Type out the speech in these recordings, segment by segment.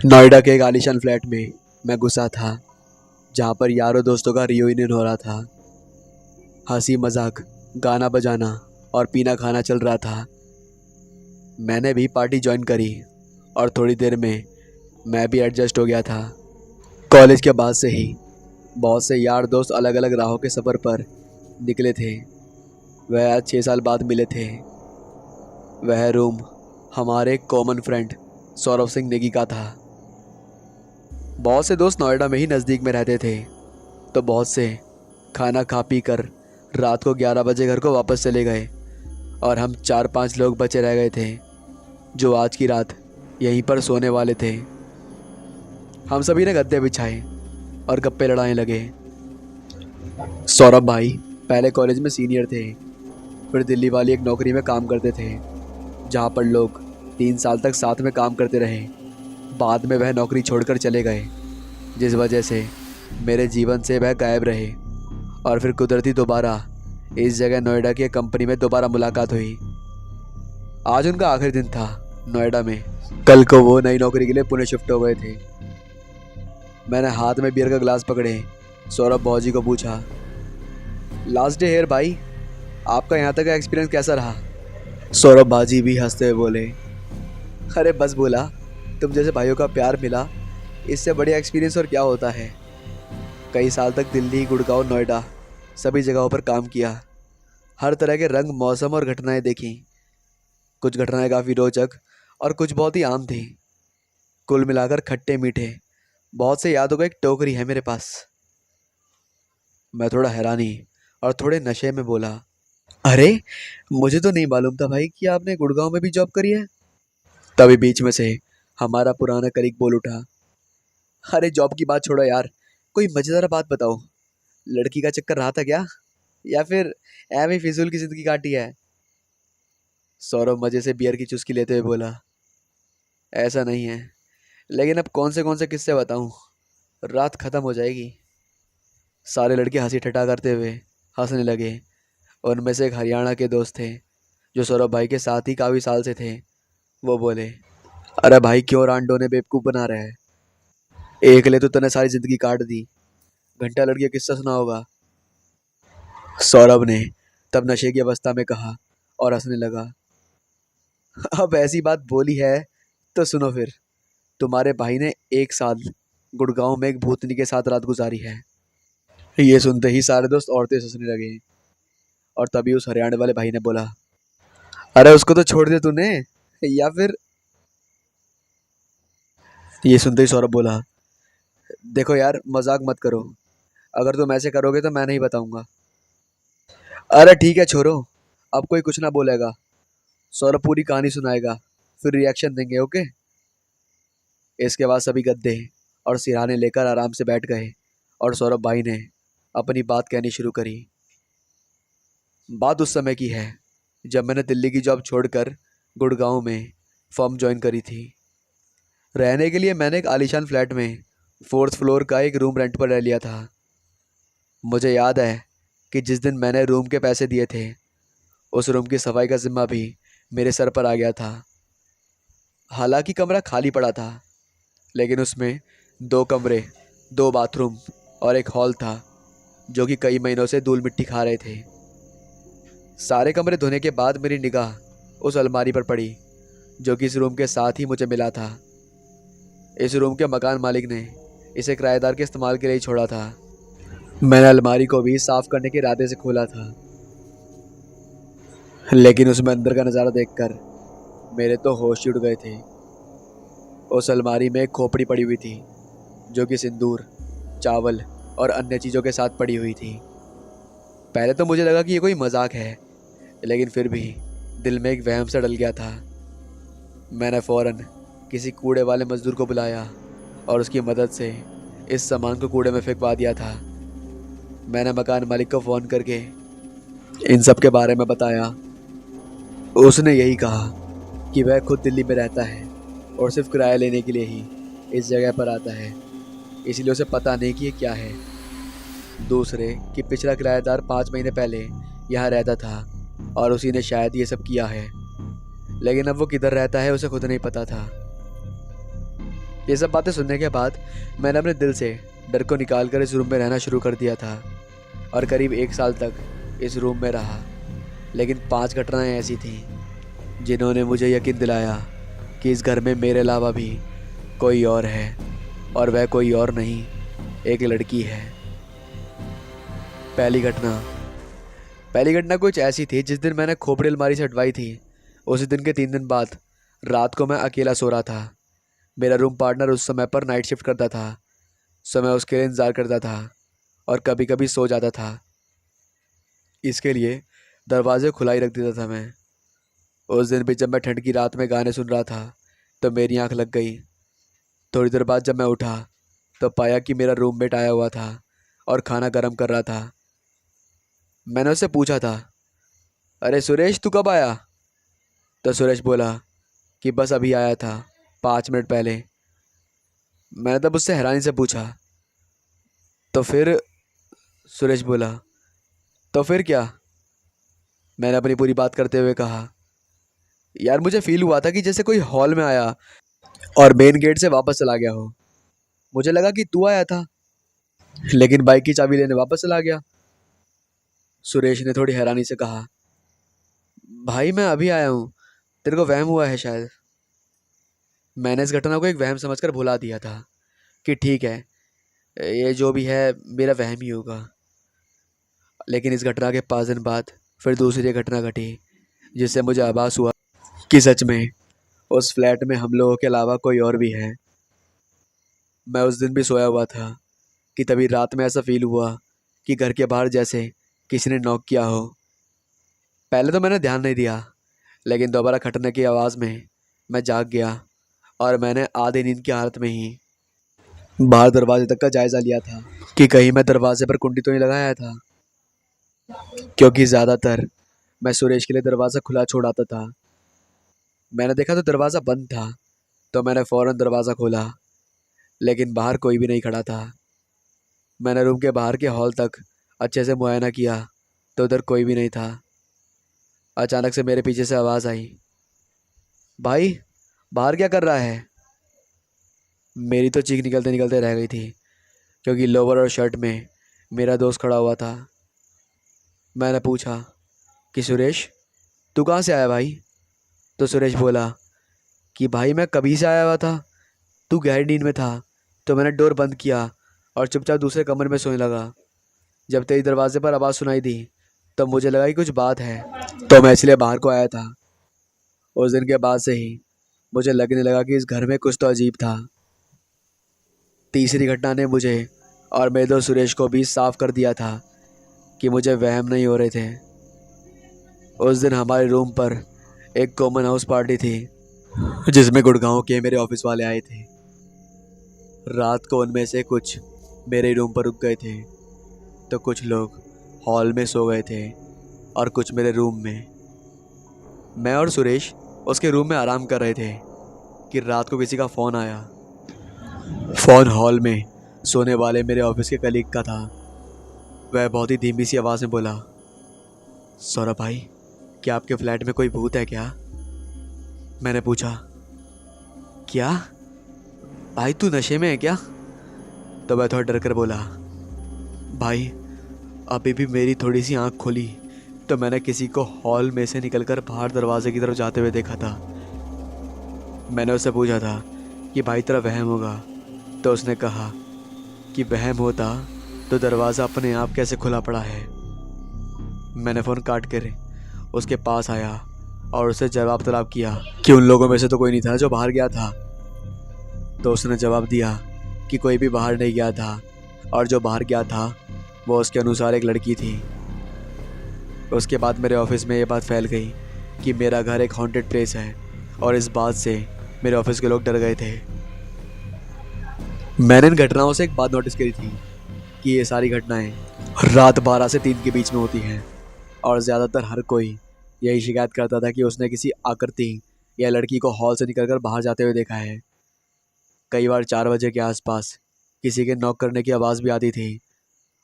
नोएडा के एक आलीशान फ्लैट में मैं घुसा था, जहाँ पर यारों दोस्तों का रियूनियन हो रहा था। हंसी मजाक, गाना बजाना और पीना खाना चल रहा था। मैंने भी पार्टी ज्वाइन करी और थोड़ी देर में मैं भी एडजस्ट हो गया था। कॉलेज के बाद से ही बहुत से यार दोस्त अलग अलग राहों के सफ़र पर निकले थे। वह आज 6 साल बाद मिले थे। वह रूम हमारे कॉमन फ्रेंड सौरभ सिंह नेगी का था। बहुत से दोस्त नोएडा में ही नज़दीक में रहते थे, तो बहुत से खाना खा पी कर रात को 11 बजे घर को वापस चले गए और हम 4-5 लोग बचे रह गए थे, जो आज की रात यहीं पर सोने वाले थे। हम सभी ने गद्दे बिछाए और गप्पे लड़ाने लगे। सौरभ भाई पहले कॉलेज में सीनियर थे, फिर दिल्ली वाली एक नौकरी में काम करते थे, जहाँ पर लोग 3 साल तक साथ में काम करते रहे। बाद में वह नौकरी छोड़कर चले गए, जिस वजह से मेरे जीवन से वह गायब रहे और फिर कुदरती दोबारा इस जगह नोएडा की एक कंपनी में दोबारा मुलाकात हुई। आज उनका आखिरी दिन था नोएडा में। कल को वो नई नौकरी के लिए पुणे शिफ्ट हो गए थे। मैंने हाथ में बियर का गिलास पकड़े सौरभ भौजी को पूछा, लास्ट डे हेयर भाई, आपका यहाँ तक का एक्सपीरियंस कैसा रहा? सौरभ भाजी भी हंसते हुए बोले, अरे बस बोला, तुम जैसे भाइयों का प्यार मिला, इससे बढ़िया एक्सपीरियंस और क्या होता है। कई साल तक दिल्ली, गुड़गांव, नोएडा सभी जगहों पर काम किया। हर तरह के रंग, मौसम और घटनाएं देखी। कुछ घटनाएं काफ़ी रोचक और कुछ बहुत ही आम थी। कुल मिलाकर खट्टे मीठे बहुत से यादों का एक टोकरी है मेरे पास। मैं थोड़ा हैरानी और थोड़े नशे में बोला, अरे मुझे तो नहीं मालूम था भाई कि आपने गुड़गांव में भी जॉब करी है। तभी बीच में से हमारा पुराना कलीग बोल उठा, अरे जॉब की बात छोड़ो यार, कोई मज़ेदार बात बताओ। लड़की का चक्कर रहा था क्या, या फिर ऐਵੇਂ फिजूल की ज़िंदगी काटी है? सौरभ मज़े से बियर की चुस्की लेते हुए बोला, ऐसा नहीं है, लेकिन अब कौन से किस्से बताऊं, रात ख़त्म हो जाएगी। सारे लड़के हंसी ठट्ठा करते हुए हंसने लगे। उनमें से एक हरियाणा के दोस्त थे, जो सौरभ भाई के साथ ही काफ़ी साल से थे। वो बोले, अरे भाई क्यों रांडो ने बेवकूफ़ बना रहा है, एक ले तो तूने सारी ज़िंदगी काट दी, घंटा लड़की का किस्सा सुना होगा। सौरभ ने तब नशे की अवस्था में कहा और हंसने लगा, अब ऐसी बात बोली है तो सुनो फिर। तुम्हारे भाई ने 1 साल गुड़गांव में एक भूतनी के साथ रात गुजारी है। ये सुनते ही सारे दोस्त औरतें हंसने लगे और तभी उस हरियाणा वाले भाई ने बोला, अरे उसको तो छोड़ दे तूने, या फिर। ये सुनते ही सौरभ बोला, देखो यार मजाक मत करो, अगर तुम ऐसे करोगे तो मैं नहीं बताऊंगा। अरे ठीक है छोरो, अब कोई कुछ ना बोलेगा। सौरभ पूरी कहानी सुनाएगा, फिर रिएक्शन देंगे, ओके? इसके बाद सभी गद्दे और सिरहाने लेकर आराम से बैठ गए और सौरभ भाई ने अपनी बात कहनी शुरू करी। बात उस समय की है जब मैंने दिल्ली की जॉब छोड़कर गुड़गांव में फर्म ज्वाइन करी थी। रहने के लिए मैंने एक आलीशान फ्लैट में 4th फ्लोर का एक रूम रेंट पर रह लिया था। मुझे याद है कि जिस दिन मैंने रूम के पैसे दिए थे, उस रूम की सफाई का जिम्मा भी मेरे सर पर आ गया था। हालांकि कमरा खाली पड़ा था, लेकिन उसमें 2 कमरे, 2 बाथरूम और एक हॉल था, जो कि कई महीनों से धूल मिट्टी खा रहे थे। सारे कमरे धोने के बाद मेरी निगाह उस अलमारी पर पड़ी, जो कि इस रूम के साथ ही मुझे मिला था। इस रूम के मकान मालिक ने इसे किराएदार के इस्तेमाल के लिए ही छोड़ा था। मैंने अलमारी को भी साफ करने के इरादे से खोला था, लेकिन उसमें अंदर का नज़ारा देखकर मेरे तो होश ही उड़ गए थे। उस अलमारी में एक खोपड़ी पड़ी हुई थी, जो कि सिंदूर, चावल और अन्य चीज़ों के साथ पड़ी हुई थी। पहले तो मुझे लगा कि ये कोई मजाक है, लेकिन फिर भी दिल में एक वहम सा डल गया था। मैंने फ़ौरन किसी कूड़े वाले मजदूर को बुलाया और उसकी मदद से इस सामान को कूड़े में फेंकवा दिया था। मैंने मकान मालिक को फ़ोन करके इन सब के बारे में बताया। उसने यही कहा कि वह खुद दिल्ली में रहता है और सिर्फ किराया लेने के लिए ही इस जगह पर आता है, इसलिए उसे पता नहीं कि ये क्या है। दूसरे कि पिछला किराएदार 5 महीने पहले यहाँ रहता था और उसी ने शायद ये सब किया है, लेकिन अब वो किधर रहता है उसे खुद नहीं पता था। ये सब बातें सुनने के बाद मैंने अपने दिल से डर को निकाल कर इस रूम में रहना शुरू कर दिया था और करीब 1 साल तक इस रूम में रहा। लेकिन 5 घटनाएं ऐसी थीं जिन्होंने मुझे यकीन दिलाया कि इस घर में मेरे अलावा भी कोई और है, और वह कोई और नहीं, एक लड़की है। पहली घटना पहली घटना कुछ ऐसी थी। जिस दिन मैंने खोपड़ी अलमारी से हटवाई थी, उसी दिन के 3 दिन बाद रात को मैं अकेला सो रहा था। मेरा रूम पार्टनर उस समय पर नाइट शिफ्ट करता था, सो मैं उसके लिए इंतज़ार करता था और कभी कभी सो जाता था। इसके लिए दरवाजे खुला ही रख देता था मैं। उस दिन भी जब मैं ठंड की रात में गाने सुन रहा था तो मेरी आंख लग गई। थोड़ी देर बाद जब मैं उठा तो पाया कि मेरा रूममेट आया हुआ था और खाना गर्म कर रहा था। मैंने उससे पूछा था, अरे सुरेश, तू कब आया? तो सुरेश बोला कि बस अभी आया था, 5 मिनट पहले। मैंने तब उससे हैरानी से पूछा, तो फिर? सुरेश बोला, तो फिर क्या? मैंने अपनी पूरी बात करते हुए कहा, यार मुझे फील हुआ था कि जैसे कोई हॉल में आया और मेन गेट से वापस चला गया हो। मुझे लगा कि तू आया था, लेकिन बाइक की चाबी लेने वापस चला गया। सुरेश ने थोड़ी हैरानी से कहा, भाई मैं अभी आया हूँ, तेरे को वहम हुआ है शायद। मैंने इस घटना को एक वहम समझकर भुला दिया था कि ठीक है, ये जो भी है मेरा वहम ही होगा। लेकिन इस घटना के 5 दिन बाद फिर दूसरी घटना घटी, जिससे मुझे आभास हुआ कि सच में उस फ्लैट में हम लोगों के अलावा कोई और भी है। मैं उस दिन भी सोया हुआ था कि तभी रात में ऐसा फील हुआ कि घर के बाहर जैसे किसी ने नॉक किया हो। पहले तो मैंने ध्यान नहीं दिया, लेकिन दोबारा खटने की आवाज़ में मैं जाग गया और मैंने आधी नींद की हालत में ही बाहर दरवाजे तक का जायज़ा लिया था कि कहीं मैं दरवाजे पर कुंडी तो नहीं लगाया था, क्योंकि ज़्यादातर मैं सुरेश के लिए दरवाज़ा खुला छोड़ आता था। मैंने देखा तो दरवाज़ा बंद था, तो मैंने फ़ौरन दरवाज़ा खोला, लेकिन बाहर कोई भी नहीं खड़ा था। मैंने रूम के बाहर के हॉल तक अच्छे से मुआयना किया तो उधर कोई भी नहीं था। अचानक से मेरे पीछे से आवाज़ आई, भाई बाहर क्या कर रहा है? मेरी तो चीख निकलते निकलते रह गई थी, क्योंकि लोअर और शर्ट में मेरा दोस्त खड़ा हुआ था। मैंने पूछा कि सुरेश, तू कहाँ से आया भाई? तो सुरेश बोला कि भाई मैं कभी से आया हुआ था, तू गहरी नींद में था तो मैंने डोर बंद किया और चुपचाप दूसरे कमरे में सोने लगा। जब तेरी दरवाजे पर आवाज़ सुनाई दी तो मुझे लगा कि कुछ बात है, तो मैं इसलिए बाहर को आया था। उस दिन के बाद से ही मुझे लगने लगा कि इस घर में कुछ तो अजीब था। तीसरी घटना ने मुझे और मेरे दोस्त सुरेश को भी साफ कर दिया था कि मुझे वहम नहीं हो रहे थे। उस दिन हमारे रूम पर एक कॉमन हाउस पार्टी थी, जिसमें गुड़गांव के मेरे ऑफिस वाले आए थे। रात को उनमें से कुछ मेरे रूम पर रुक गए थे, तो कुछ लोग हॉल में सो गए थे और कुछ मेरे रूम में। मैं और सुरेश उसके रूम में आराम कर रहे थे कि रात को किसी का फ़ोन आया। फ़ोन हॉल में सोने वाले मेरे ऑफिस के कलीग का था। वह बहुत ही धीमी सी आवाज़ में बोला, सौरभ भाई, क्या आपके फ्लैट में कोई भूत है क्या? मैंने पूछा, क्या भाई तू नशे में है क्या? तो वह थोड़ा डर कर बोला, भाई अभी भी मेरी थोड़ी सी आंख खुली तो मैंने किसी को हॉल में से निकलकर बाहर दरवाजे की तरफ जाते हुए देखा था। मैंने उससे पूछा था कि भाई तेरा वहम होगा, तो उसने कहा कि वहम होता तो दरवाज़ा अपने आप कैसे खुला पड़ा है। मैंने फ़ोन काट कर उसके पास आया और उसे जवाब तलब किया कि उन लोगों में से तो कोई नहीं था जो बाहर गया था। तो उसने जवाब दिया कि कोई भी बाहर नहीं गया था और जो बाहर गया था वो उसके अनुसार एक लड़की थी। उसके बाद मेरे ऑफिस में ये बात फैल गई कि मेरा घर एक हॉन्टेड प्लेस है, और इस बात से मेरे ऑफिस के लोग डर गए थे। मैंने इन घटनाओं से एक बात नोटिस करी थी कि ये सारी घटनाएं रात 12 से 3 के बीच में होती हैं, और ज़्यादातर हर कोई यही शिकायत करता था कि उसने किसी आकृति या लड़की को हॉल से निकलकर बाहर जाते हुए देखा है। कई बार 4 बजे के आसपास किसी के नॉक करने की आवाज़ भी आती थी,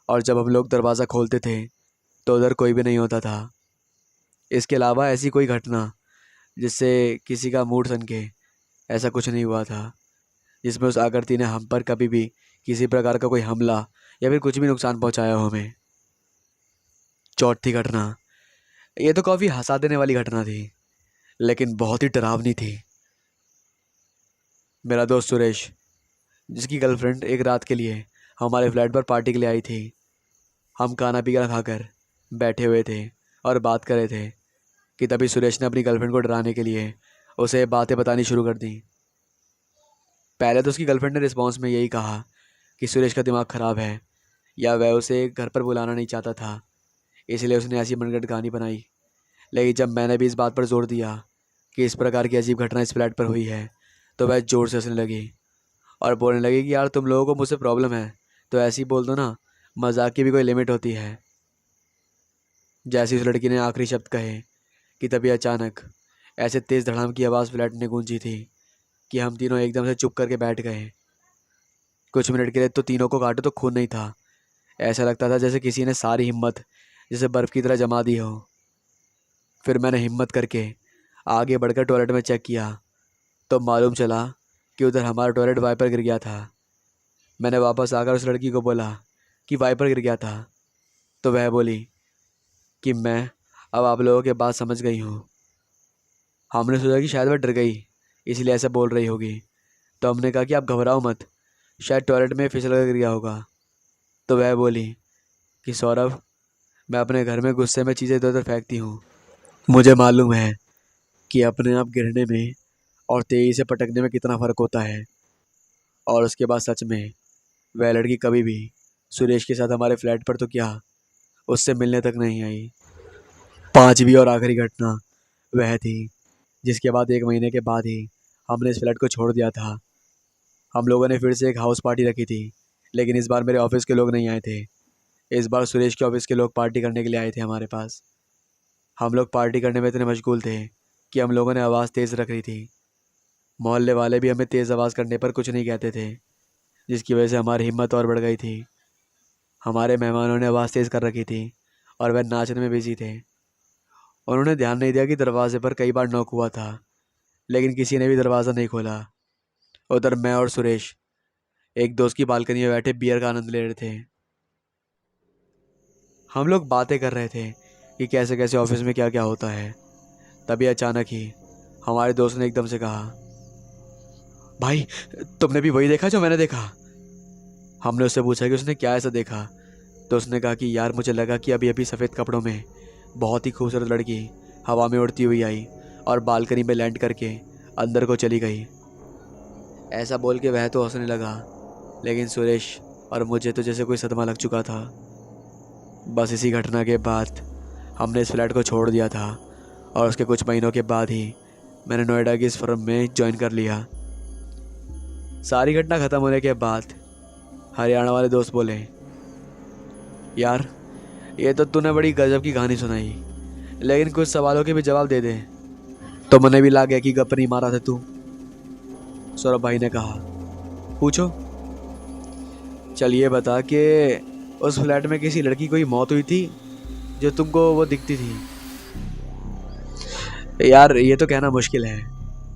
और जब हम लोग दरवाज़ा खोलते थे तो उधर कोई भी नहीं होता था। इसके अलावा ऐसी कोई घटना जिससे किसी का मूड सनके, ऐसा कुछ नहीं हुआ था। जिसमें उस आकृति ने हम पर कभी भी किसी प्रकार का कोई हमला या फिर कुछ भी नुकसान पहुंचाया हो हमें। चौथी घटना, ये तो काफ़ी हंसा देने वाली घटना थी, लेकिन बहुत ही डरावनी थी। मेरा दोस्त सुरेश, जिसकी गर्लफ्रेंड एक रात के लिए हमारे फ्लैट पर पार्टी के लिए आई थी। हम खाना पीना खाकर बैठे हुए थे और बात कर रहे थे कि तभी सुरेश ने अपनी गर्लफ्रेंड को डराने के लिए उसे बातें बतानी शुरू कर दी। पहले तो उसकी गर्लफ्रेंड ने रिस्पॉन्स में यही कहा कि सुरेश का दिमाग ख़राब है या वह उसे घर पर बुलाना नहीं चाहता था, इसलिए उसने ऐसी मनगढ़ंत कहानी बनाई। लेकिन जब मैंने भी इस बात पर जोर दिया कि इस प्रकार की अजीब घटना इस फ्लैट पर हुई है, तो वह ज़ोर से हंसने लगी और बोलने लगी कि यार तुम लोगों को मुझसे प्रॉब्लम है तो ऐसे ही बोल दो ना, मजाक की भी कोई लिमिट होती है। जैसे उस लड़की ने आखिरी शब्द कहे कि तभी अचानक ऐसे तेज़ धड़ाम की आवाज़ फ्लैट में गूंजी थी कि हम तीनों एकदम से चुप करके बैठ गए। कुछ मिनट के लिए तो तीनों को काटो तो खून नहीं था। ऐसा लगता था जैसे किसी ने सारी हिम्मत जैसे बर्फ़ की तरह जमा दी हो। फिर मैंने हिम्मत करके आगे बढ़कर टॉयलेट में चेक किया तो मालूम चला कि उधर हमारा टॉयलेट वाइपर गिर गया था। मैंने वापस आकर उस लड़की को बोला कि वाइपर गिर गया था, तो वह बोली कि मैं अब आप लोगों के बात समझ गई हूँ। हमने सोचा कि शायद वह डर गई इसलिए ऐसा बोल रही होगी, तो हमने कहा कि आप घबराओ मत, शायद टॉयलेट में फिसल कर गिर गया होगा। तो वह बोली कि सौरभ, मैं अपने घर में गुस्से में चीज़ें इधर उधर फेंकती हूँ। मुझे मालूम है कि अपने आप गिरने में और तेज़ी से पटकने में कितना फ़र्क होता है। और उसके बाद सच में वह लड़की कभी भी सुरेश के साथ हमारे फ्लैट पर तो क्या, उससे मिलने तक नहीं आई। पांचवी और आखिरी घटना वह थी जिसके बाद 1 महीने के बाद ही हमने इस फ्लैट को छोड़ दिया था। हम लोगों ने फिर से एक हाउस पार्टी रखी थी, लेकिन इस बार मेरे ऑफिस के लोग नहीं आए थे। इस बार सुरेश के ऑफिस के लोग पार्टी करने के लिए आए थे हमारे पास। हम लोग पार्टी करने में इतने मशगूल थे कि हम लोगों ने आवाज़ तेज़ रख रही थी। मोहल्ले वाले भी हमें तेज़ आवाज़ करने पर कुछ नहीं कहते थे, जिसकी वजह से हमारी हिम्मत और बढ़ गई थी। हमारे मेहमानों ने आवाज़ तेज़ कर रखी थी और वह नाचने में बिजी थे। उन्होंने ध्यान नहीं दिया कि दरवाजे पर कई बार नॉक हुआ था, लेकिन किसी ने भी दरवाज़ा नहीं खोला। उधर मैं और सुरेश एक दोस्त की बालकनी में बैठे बियर का आनंद ले रहे थे। हम लोग बातें कर रहे थे कि कैसे कैसे ऑफिस में क्या क्या होता है। तभी अचानक ही हमारे दोस्त ने एकदम से कहा, भाई तुमने भी वही देखा जो मैंने देखा? हमने उससे पूछा कि उसने क्या ऐसा देखा, तो उसने कहा कि यार मुझे लगा कि अभी अभी सफ़ेद कपड़ों में बहुत ही खूबसूरत लड़की हवा में उड़ती हुई आई और बालकनी में लैंड करके अंदर को चली गई। ऐसा बोल के वह तो हंसने लगा, लेकिन सुरेश और मुझे तो जैसे कोई सदमा लग चुका था। बस इसी घटना के बाद हमने इस फ्लैट को छोड़ दिया था और उसके कुछ महीनों के बाद ही मैंने नोएडा की इस फर्म में ज्वाइन कर लिया। सारी घटना ख़त्म होने के बाद हरियाणा वाले दोस्त बोले, यार ये तो तूने बड़ी गजब की कहानी सुनाई, लेकिन कुछ सवालों के भी जवाब दे दे। तो मैंने भी लग गया कि गप नहीं मारा था तू। सौरभ भाई ने कहा, पूछो। चलिए बता कि उस फ्लैट में किसी लड़की की कोई मौत हुई थी जो तुमको वो दिखती थी? यार ये तो कहना मुश्किल है,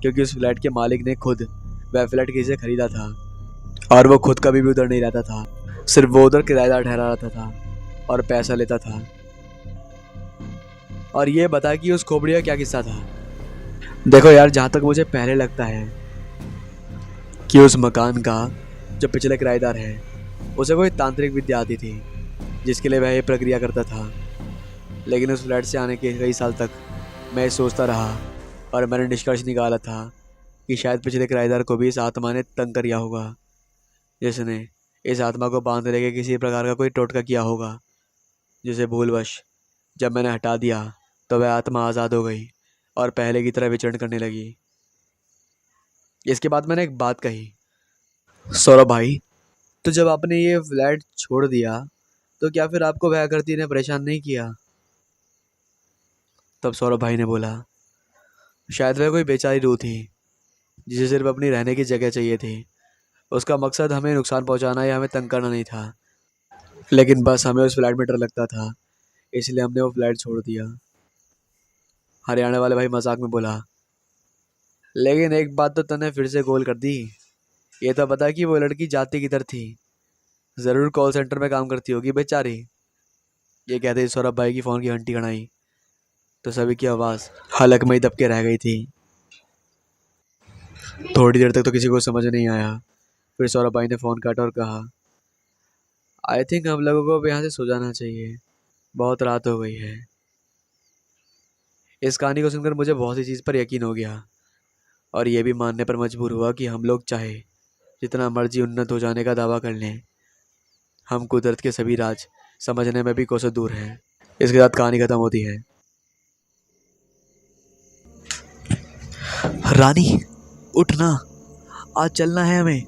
क्योंकि उस फ्लैट के मालिक ने खुद वह फ्लैट किसी से खरीदा था और वो खुद कभी भी उधर नहीं रहता था। सिर्फ वो उधर किराएदार ठहरा रहता था और पैसा लेता था। और ये बता कि उस खोपड़ी का क्या किस्सा था? देखो यार, जहाँ तक मुझे पहले लगता है कि उस मकान का जो पिछले किराएदार है उसे कोई तांत्रिक विद्या आती थी जिसके लिए वह ये प्रक्रिया करता था। लेकिन उस फ्लैट से आने के कई साल तक मैं सोचता रहा और मैंने निष्कर्ष निकाला था कि शायद पिछले किराएदार को भी इस आत्मा ने तंग किया होगा, जिसने इस आत्मा को बांध लेके किसी प्रकार का कोई टोटका किया होगा, जिसे भूलवश जब मैंने हटा दिया तो वह आत्मा आज़ाद हो गई और पहले की तरह विचरण करने लगी। इसके बाद मैंने एक बात कही, सौरभ भाई, तो जब आपने ये फ्लैट छोड़ दिया तो क्या फिर आपको वह करती ने परेशान नहीं किया? तब सौरभ भाई ने बोला, शायद वह कोई बेचारी रूह थी जिसे सिर्फ अपनी रहने की जगह चाहिए थी। उसका मकसद हमें नुकसान पहुंचाना या हमें तंग करना नहीं था, लेकिन बस हमें उस फ्लैट में डर लगता था, इसलिए हमने वो फ्लैट छोड़ दिया। हरियाणा वाले भाई मजाक में बोला, लेकिन एक बात तो तूने फिर से गोल कर दी, ये तो बता कि वो लड़की जाती किधर थी। ज़रूर कॉल सेंटर में काम करती होगी बेचारी। ये कहते ही सौरभ भाई की फ़ोन की घंटी खड़ाई तो सभी की आवाज़ हलक में ही दबके रह गई थी। थोड़ी देर तक तो किसी को समझ नहीं आया। फिर सौरभ भाई ने फ़ोन काटा और कहा, आई थिंक हम लोगों को अब यहाँ से सो जाना चाहिए, बहुत रात हो गई है। इस कहानी को सुनकर मुझे बहुत सी चीज़ पर यकीन हो गया और ये भी मानने पर मजबूर हुआ कि हम लोग चाहे जितना मर्जी उन्नत हो जाने का दावा कर लें, हम कुदरत के सभी राज समझने में भी कोसों दूर हैं। इसके साथ कहानी ख़त्म होती है। रानी उठना, आज चलना है हमें,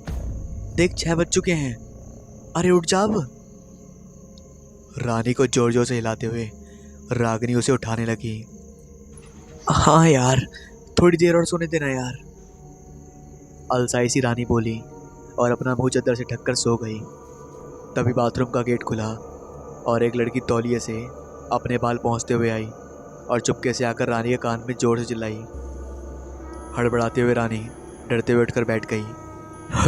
देख 6 बज चुके हैं, अरे उठ जा अब। रानी को जोर जोर से हिलाते हुए रागिनी उसे उठाने लगी। हाँ यार, थोड़ी देर और सोने देना यार, अलसाई सी रानी बोली और अपना मुंह चादर से ढककर सो गई। तभी बाथरूम का गेट खुला और एक लड़की तौलिए से अपने बाल पहुँचते हुए आई और चुपके से आकर रानी के कान में जोर से चिल्लाई। हड़बड़ाते हुए रानी डरते हुए उठकर बैठ गई।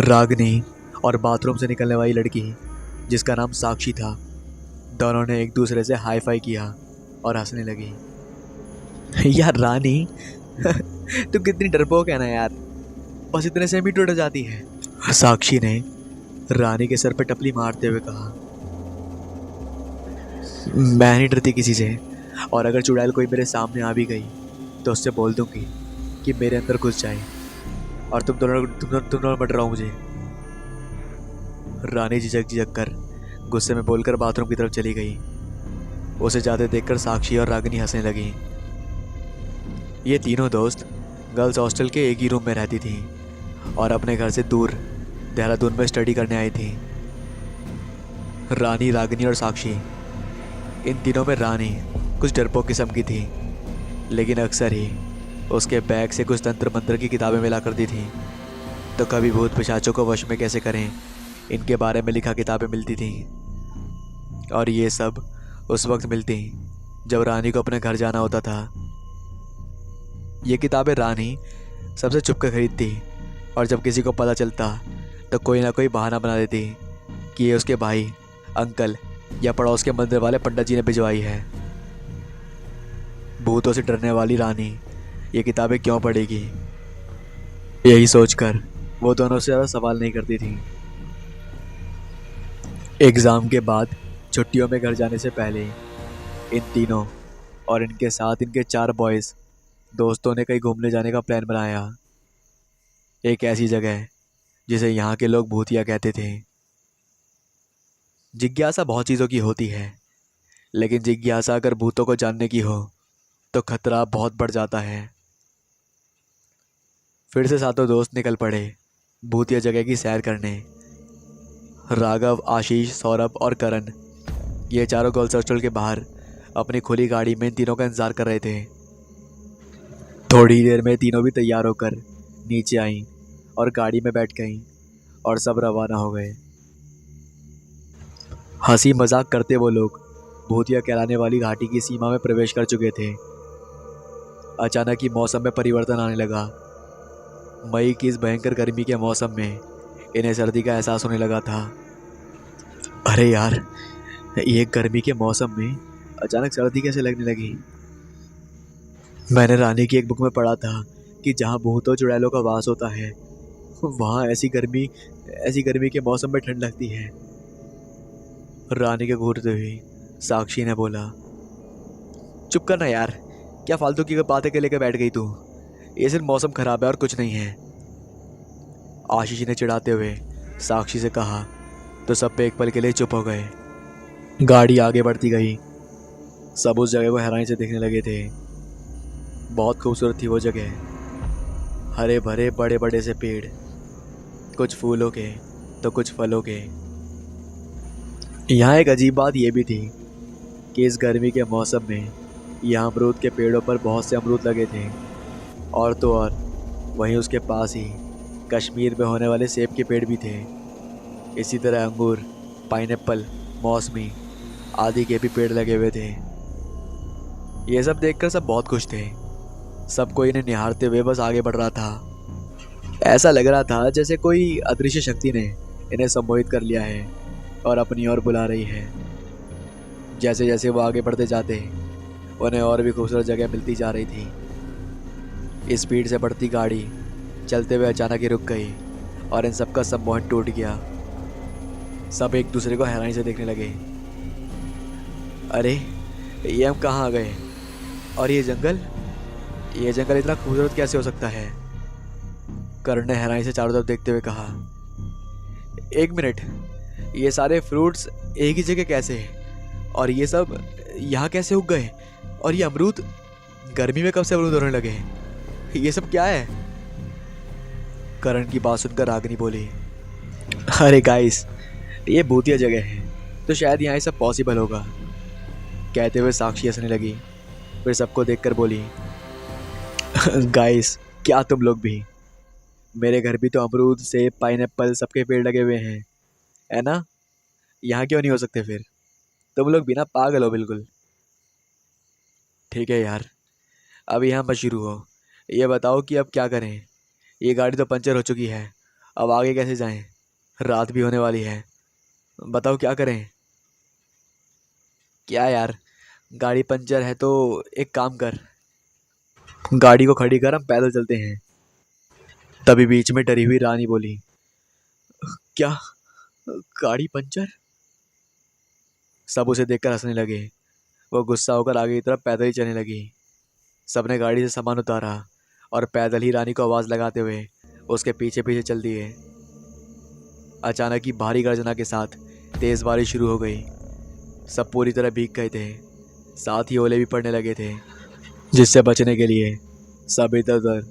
रागिनी और बाथरूम से निकलने वाली लड़की जिसका नाम साक्षी था, दोनों ने एक दूसरे से हाई फाई किया और हंसने लगी। यार रानी तू कितनी डरपोक है ना यार, बस इतने से भी टूट जाती है। साक्षी ने रानी के सर पर टपली मारते हुए कहा, मैं नहीं डरती किसी से, और अगर चुड़ैल कोई मेरे सामने आ भी गई तो उससे बोल दूंगी कि मेरे अंदर घुस जाए और तुम दोनों मत डराओ मुझे। रानी झिझक झिझक कर गुस्से में बोलकर बाथरूम की तरफ चली गई। उसे जाते देखकर साक्षी और रागिनी हंसने लगी। ये तीनों दोस्त गर्ल्स हॉस्टल के एक ही रूम में रहती थी और अपने घर से दूर देहरादून में स्टडी करने आई थी। रानी, रागिनी और साक्षी, इन तीनों में रानी कुछ डरपोक किस्म की थी, लेकिन अक्सर ही उसके बैग से कुछ तंत्र मंत्र की किताबें मिला करती थी। तो कभी भूत पिशाचों को वश में कैसे करें, इनके बारे में लिखा किताबें मिलती थी। और ये सब उस वक्त मिलती जब रानी को अपने घर जाना होता था। ये किताबें रानी सबसे छुप कर खरीदती और जब किसी को पता चलता तो कोई ना कोई बहाना बना देती कि ये उसके भाई, अंकल या पड़ोस के मंदिर वाले पंडित जी ने भिजवाई है। भूतों से डरने वाली रानी ये किताबें क्यों पढ़ेगी, यही सोचकर वो दोनों से ज़्यादा सवाल नहीं करती थी। एग्ज़ाम के बाद छुट्टियों में घर जाने से पहले इन तीनों और इनके साथ इनके 4 बॉयज़ दोस्तों ने कहीं घूमने जाने का प्लान बनाया। एक ऐसी जगह जिसे यहाँ के लोग भूतिया कहते थे। जिज्ञासा बहुत चीज़ों की होती है, लेकिन जिज्ञासा अगर भूतों को जानने की हो तो खतरा बहुत बढ़ जाता है। फिर से सातों दोस्त निकल पड़े भूतिया जगह की सैर करने। राघव, आशीष, सौरभ और करण, ये चारों गर्ल्स हॉस्टल के बाहर अपनी खुली गाड़ी में इन तीनों का इंतजार कर रहे थे। थोड़ी देर में तीनों भी तैयार होकर नीचे आईं और गाड़ी में बैठ गईं और सब रवाना हो गए। हंसी मजाक करते वो लोग भूतिया कहलाने वाली घाटी की सीमा में प्रवेश कर चुके थे। अचानक ही मौसम में परिवर्तन आने लगा। मई की इस भयंकर गर्मी के मौसम में इन्हें सर्दी का एहसास होने लगा था। अरे यार, ये गर्मी के मौसम में अचानक सर्दी कैसे लगने लगी। मैंने रानी की एक बुक में पढ़ा था कि जहाँ भूतों चुड़ैलों का वास होता है वहाँ ऐसी गर्मी के मौसम में ठंड लगती है। रानी के घूरते हुए साक्षी ने बोला, चुप करना यार, क्या फालतू की बातें के लेकर बैठ गई तू, ये सिर्फ मौसम खराब है और कुछ नहीं है। आशीष ने चिढ़ाते हुए साक्षी से कहा तो सब पे एक पल के लिए चुप हो गए। गाड़ी आगे बढ़ती गई। सब उस जगह को हैरानी से देखने लगे थे। बहुत खूबसूरत थी वो जगह। हरे भरे बड़े बड़े से पेड़, कुछ फूलों के तो कुछ फलों के। यहाँ एक अजीब बात यह भी थी कि इस गर्मी के मौसम में यहाँ अमरूद के पेड़ों पर बहुत से अमरूद लगे थे। और तो और वहीं उसके पास ही कश्मीर में होने वाले सेब के पेड़ भी थे। इसी तरह अंगूर, पाइनएप्पल, मौसमी आदि के भी पेड़ लगे हुए थे। ये सब देखकर सब बहुत खुश थे। सबको इन्हें निहारते हुए बस आगे बढ़ रहा था। ऐसा लग रहा था जैसे कोई अदृश्य शक्ति ने इन्हें सम्मोहित कर लिया है और अपनी ओर बुला रही है। जैसे जैसे वो आगे बढ़ते जाते उन्हें और भी खूबसूरत जगह मिलती जा रही थी। स्पीड से बढ़ती गाड़ी चलते हुए अचानक ही रुक गई और इन सबका सम्मोहन टूट गया। सब एक दूसरे को हैरानी से देखने लगे। अरे ये हम कहाँ आ गए? और ये जंगल इतना खूबसूरत कैसे हो सकता है? करण ने हैरानी से चारों तरफ देखते हुए कहा। एक मिनट, ये सारे फ्रूट्स एक ही जगह कैसे? और ये सब यहाँ कैसे उग गए? और ये अमरूद गर्मी में कब से अमरूद होने लगे? ये सब क्या है? करण की बात सुनकर रागिनी बोली, अरे गाइस, ये भूतिया जगह है तो शायद यहाँ ये सब पॉसिबल होगा। कहते हुए साक्षी हंसने लगी, फिर सबको देखकर बोली, गाइस क्या तुम लोग भी? मेरे घर भी तो अमरूद सेब पाइनएप्पल सबके पेड़ लगे हुए हैं, है ना? यहाँ क्यों नहीं हो सकते फिर? तुम लोग भी ना पागल हो बिल्कुल। ठीक है यार, अब यहाँ मत शुरू हो। ये बताओ कि अब क्या करें? ये गाड़ी तो पंचर हो चुकी है, अब आगे कैसे जाएं? रात भी होने वाली है, बताओ क्या करें? क्या यार, गाड़ी पंचर है तो एक काम कर, गाड़ी को खड़ी कर, हम पैदल चलते हैं। तभी बीच में डरी हुई रानी बोली, क्या गाड़ी पंचर? सब उसे देखकर हंसने लगे। वो गुस्सा होकर आगे की तरफ पैदल ही चलने लगी। सबने गाड़ी से सामान उतारा और पैदल ही रानी को आवाज़ लगाते हुए उसके पीछे पीछे चल दिए। अचानक ही भारी गर्जना के साथ तेज़ बारिश शुरू हो गई। सब पूरी तरह भीग गए थे, साथ ही ओले भी पड़ने लगे थे, जिससे बचने के लिए सब इधर उधर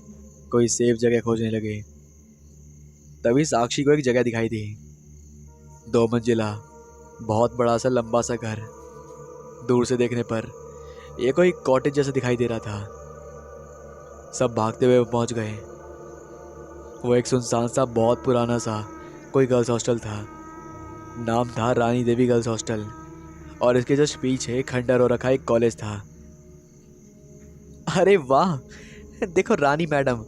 कोई सेफ जगह खोजने लगे। तभी साक्षी को एक जगह दिखाई दी। 2 मंजिला बहुत बड़ा सा लंबा सा घर। दूर से देखने पर यह कोई कॉटेज जैसा दिखाई दे रहा था। सब भागते हुए पहुंच गए। वो एक सुनसान सा बहुत पुराना सा कोई गर्ल्स हॉस्टल था। नाम था रानी देवी गर्ल्स हॉस्टल और इसके जस्ट पीछे खंडर हो रखा एक कॉलेज था। अरे वाह, देखो रानी मैडम,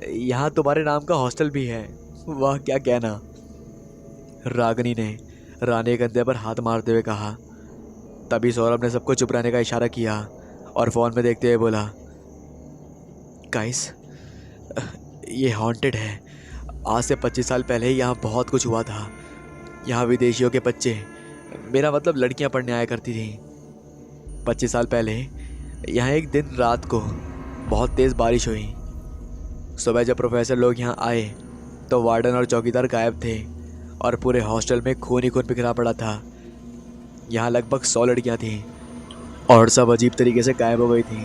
यहाँ तुम्हारे नाम का हॉस्टल भी है। वाह क्या कहना। रागिनी ने रानी के कंधे पर हाथ मारते हुए कहा। तभी सौरभ ने सबको चुप रहने का इशारा किया और फोन में देखते हुए बोला, गाइस ये हॉन्टेड है। आज से 25 साल पहले यहाँ बहुत कुछ हुआ था। यहाँ विदेशियों के बच्चे, मेरा मतलब लड़कियाँ पढ़ने आया करती थी। 25 साल पहले यहाँ एक दिन रात को बहुत तेज़ बारिश हुई। सुबह जब प्रोफेसर लोग यहाँ आए तो वार्डन और चौकीदार गायब थे और पूरे हॉस्टल में खून ही खून बिखरा पड़ा था। यहाँ लगभग 100 लड़कियाँ थीं और सब अजीब तरीके से गायब हो गई थीं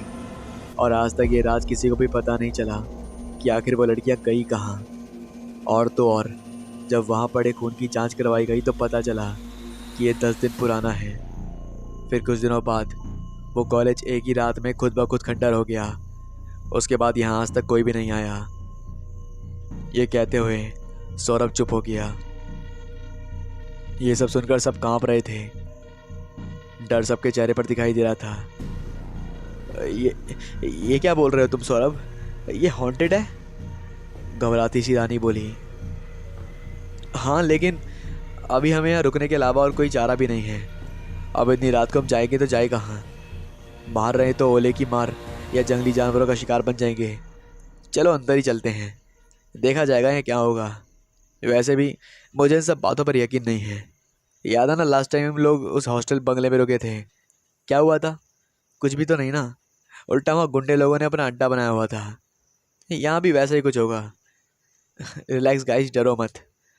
और आज तक ये राज किसी को भी पता नहीं चला कि आखिर वो लड़कियाँ गई कहाँ। और तो और जब वहाँ पड़े खून की जांच करवाई गई तो पता चला कि ये 10 दिन पुराना है। फिर कुछ दिनों बाद वो कॉलेज एक ही रात में खुद ब खुद खंडर हो गया। उसके बाद यहाँ आज तक कोई भी नहीं आया। ये कहते हुए सौरभ चुप हो गया। ये सब सुनकर सब कांप रहे थे। डर सबके चेहरे पर दिखाई दे रहा था। ये क्या बोल रहे हो तुम सौरभ? ये हॉन्टेड है? घबराती सी रानी बोली। हाँ, लेकिन अभी हमें यहाँ रुकने के अलावा और कोई चारा भी नहीं है। अब इतनी रात को हम जाएंगे तो जाए कहाँ? बाहर रहे तो ओले की मार या जंगली जानवरों का शिकार बन जाएंगे। चलो अंदर ही चलते हैं, देखा जाएगा यहाँ क्या होगा। वैसे भी मुझे इन सब बातों पर यकीन नहीं है। याद है ना लास्ट टाइम हम लोग उस हॉस्टल बंगले में रुके थे, क्या हुआ था? कुछ भी तो नहीं ना? उल्टा वहाँ गुंडे लोगों ने अपना अड्डा बनाया हुआ था। यहाँ भी वैसा ही कुछ होगा। रिलैक्स गाइस, डरो मत,